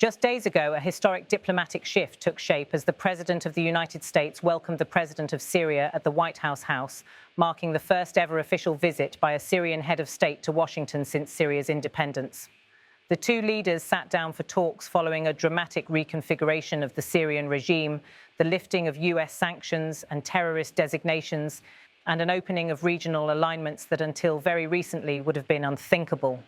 Just days ago, a historic diplomatic shift took shape as the President of the United States welcomed the President of Syria at the White House, marking the first ever official visit by a Syrian head of state to Washington since Syria's independence. The two leaders sat down for talks following a dramatic reconfiguration of the Syrian regime, the lifting of US sanctions and terrorist designations, and an opening of regional alignments that until very recently would have been unthinkable.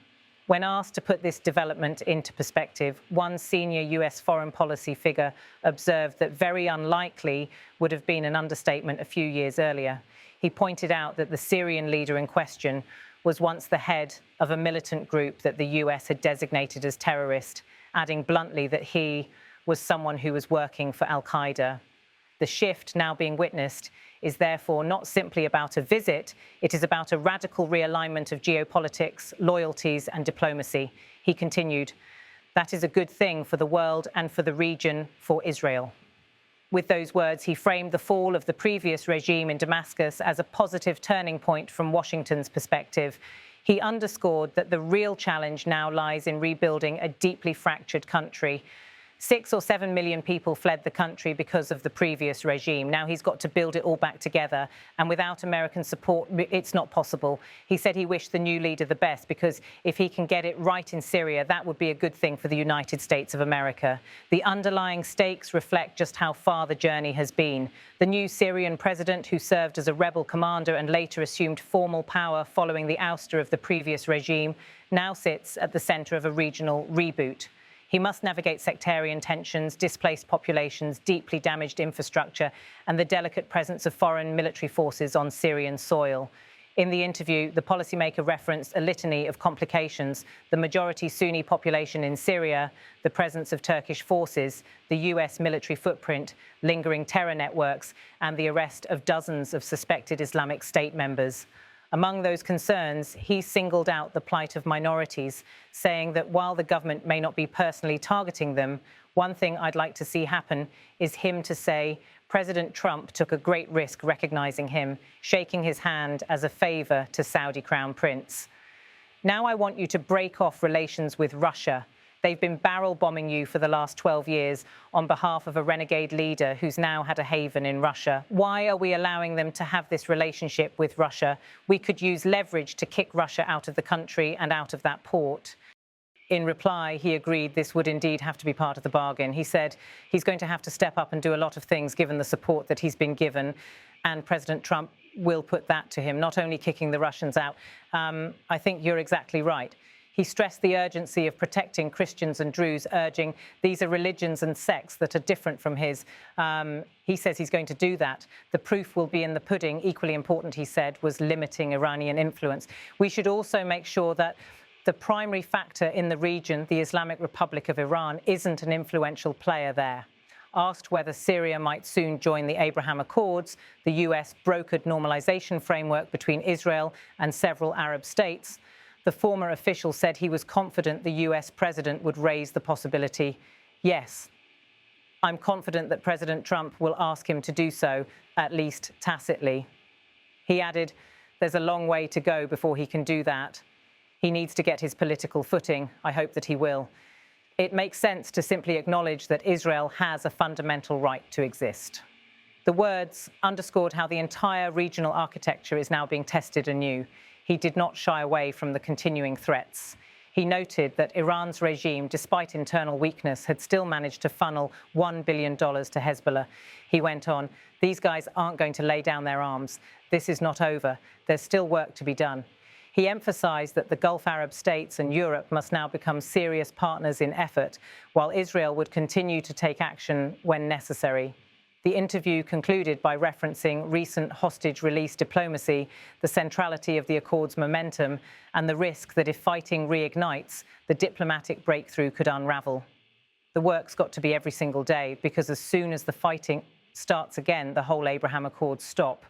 When asked to put this development into perspective, one senior US foreign policy figure observed that very unlikely would have been an understatement a few years earlier. He pointed out that the Syrian leader in question was once the head of a militant group that the US had designated as terrorist, adding bluntly that he was someone who was working for al-Qaeda. The shift now being witnessed is therefore not simply about a visit, it is about a radical realignment of geopolitics, loyalties and diplomacy. He continued, "That is a good thing for the world and for the region, for Israel." With those words, he framed the fall of the previous regime in Damascus as a positive turning point from Washington's perspective. He underscored that the real challenge now lies in rebuilding a deeply fractured country. 6 or 7 million people fled the country because of the previous regime. Now he's got to build it all back together, and without American support, it's not possible. He said he wished the new leader the best because if he can get it right in Syria, that would be a good thing for the United States of America. The underlying stakes reflect just how far the journey has been. The new Syrian president, who served as a rebel commander and later assumed formal power following the ouster of the previous regime, now sits at the center of a regional reboot. He must navigate sectarian tensions, displaced populations, deeply damaged infrastructure, and the delicate presence of foreign military forces on Syrian soil. In the interview, the policymaker referenced a litany of complications: the majority Sunni population in Syria, the presence of Turkish forces, the US military footprint, lingering terror networks, and the arrest of dozens of suspected Islamic State members. Among those concerns, he singled out the plight of minorities, saying that while the government may not be personally targeting them, one thing I'd like to see happen is him to say, President Trump took a great risk recognizing him, shaking his hand as a favor to Saudi Crown Prince. Now I want you to break off relations with Russia. They've been barrel bombing you for the last 12 years on behalf of a renegade leader who's now had a haven in Russia. Why are we allowing them to have this relationship with Russia? We could use leverage to kick Russia out of the country and out of that port. In reply, he agreed this would indeed have to be part of the bargain. He said he's going to have to step up and do a lot of things given the support that he's been given, and President Trump will put that to him, not only kicking the Russians out. I think you're exactly right. He stressed the urgency of protecting Christians and Druze, urging these are religions and sects that are different from his. He says he's going to do that. The proof will be in the pudding. Equally important, he said, was limiting Iranian influence. We should also make sure that the primary factor in the region, the Islamic Republic of Iran, isn't an influential player there. Asked whether Syria might soon join the Abraham Accords, the US brokered normalization framework between Israel and several Arab states, the former official said he was confident the US president would raise the possibility. Yes, I'm confident that President Trump will ask him to do so, at least tacitly. He added, there's a long way to go before he can do that. He needs to get his political footing. I hope that he will. It makes sense to simply acknowledge that Israel has a fundamental right to exist. The words underscored how the entire regional architecture is now being tested anew. He did not shy away from the continuing threats. He noted that Iran's regime, despite internal weakness, had still managed to funnel $1 billion to Hezbollah. He went on, these guys aren't going to lay down their arms. This is not over. There's still work to be done. He emphasized that the Gulf Arab states and Europe must now become serious partners in effort, while Israel would continue to take action when necessary. The interview concluded by referencing recent hostage release diplomacy, the centrality of the Accord's momentum, and the risk that if fighting reignites, the diplomatic breakthrough could unravel. The work's got to be every single day, because as soon as the fighting starts again, the whole Abraham Accords stop.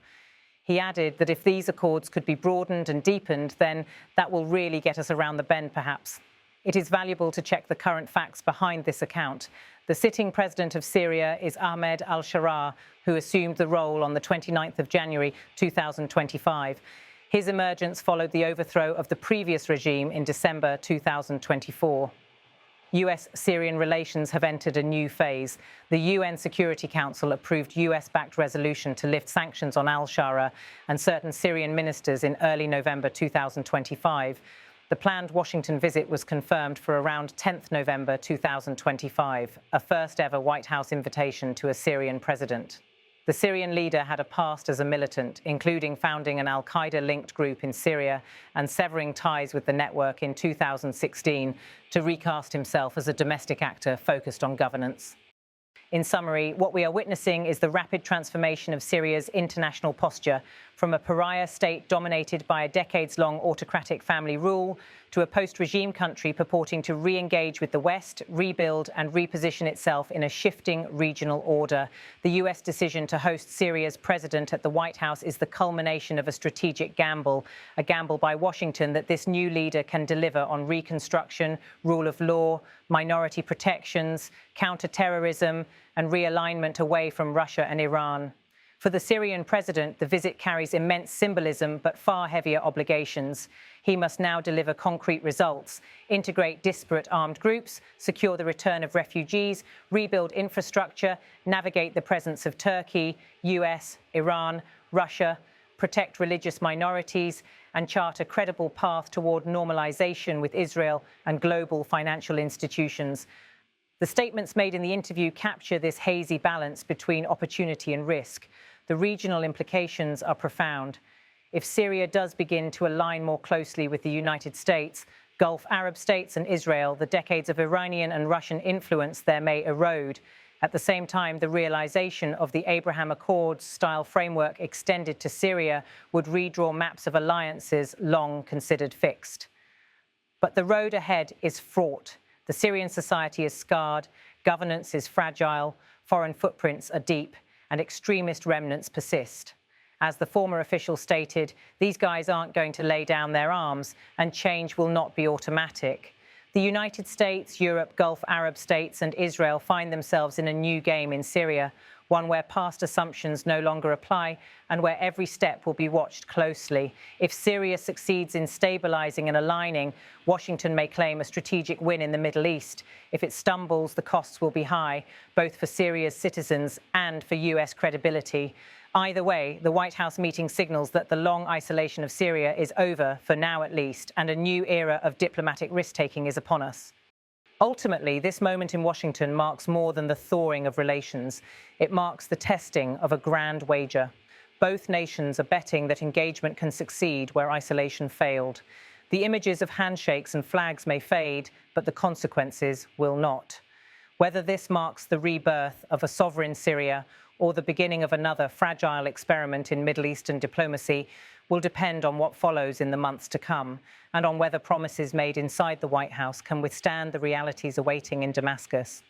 He added that if these accords could be broadened and deepened, then that will really get us around the bend, perhaps. It is valuable to check the current facts behind this account. The sitting president of Syria is Ahmed al-Sharaa, who assumed the role on the 29th of January 2025. His emergence followed the overthrow of the previous regime in December 2024. US-Syrian relations have entered a new phase. The UN Security Council approved US-backed resolution to lift sanctions on al-Sharaa and certain Syrian ministers in early November 2025. The planned Washington visit was confirmed for around 10th November 2025, a first-ever White House invitation to a Syrian president. The Syrian leader had a past as a militant, including founding an al-Qaeda-linked group in Syria and severing ties with the network in 2016 to recast himself as a domestic actor focused on governance. In summary, what we are witnessing is the rapid transformation of Syria's international posture from a pariah state dominated by a decades-long autocratic family rule to a post-regime country purporting to re-engage with the West, rebuild and reposition itself in a shifting regional order. The US decision to host Syria's president at the White House is the culmination of a strategic gamble, a gamble by Washington that this new leader can deliver on reconstruction, rule of law, minority protections, counter-terrorism, and realignment away from Russia and Iran. For the Syrian president, the visit carries immense symbolism but far heavier obligations. He must now deliver concrete results, integrate disparate armed groups, secure the return of refugees, rebuild infrastructure, navigate the presence of Turkey, US, Iran, Russia, protect religious minorities, and chart a credible path toward normalization with Israel and global financial institutions. The statements made in the interview capture this hazy balance between opportunity and risk. The regional implications are profound. If Syria does begin to align more closely with the United States, Gulf Arab states and Israel, the decades of Iranian and Russian influence there may erode. At the same time, the realization of the Abraham Accords-style framework extended to Syria would redraw maps of alliances long considered fixed. But the road ahead is fraught. The Syrian society is scarred, governance is fragile, foreign footprints are deep, and extremist remnants persist. As the former official stated, these guys aren't going to lay down their arms, and change will not be automatic. The United States, Europe, Gulf Arab states, and Israel find themselves in a new game in Syria, one where past assumptions no longer apply and where every step will be watched closely. If Syria succeeds in stabilizing and aligning, Washington may claim a strategic win in the Middle East. If it stumbles, the costs will be high, both for Syria's citizens and for US credibility. Either way, the White House meeting signals that the long isolation of Syria is over, for now at least, and a new era of diplomatic risk-taking is upon us. Ultimately, this moment in Washington marks more than the thawing of relations. It marks the testing of a grand wager. Both nations are betting that engagement can succeed where isolation failed. The images of handshakes and flags may fade, but the consequences will not. Whether this marks the rebirth of a sovereign Syria or the beginning of another fragile experiment in Middle Eastern diplomacy will depend on what follows in the months to come and on whether promises made inside the White House can withstand the realities awaiting in Damascus.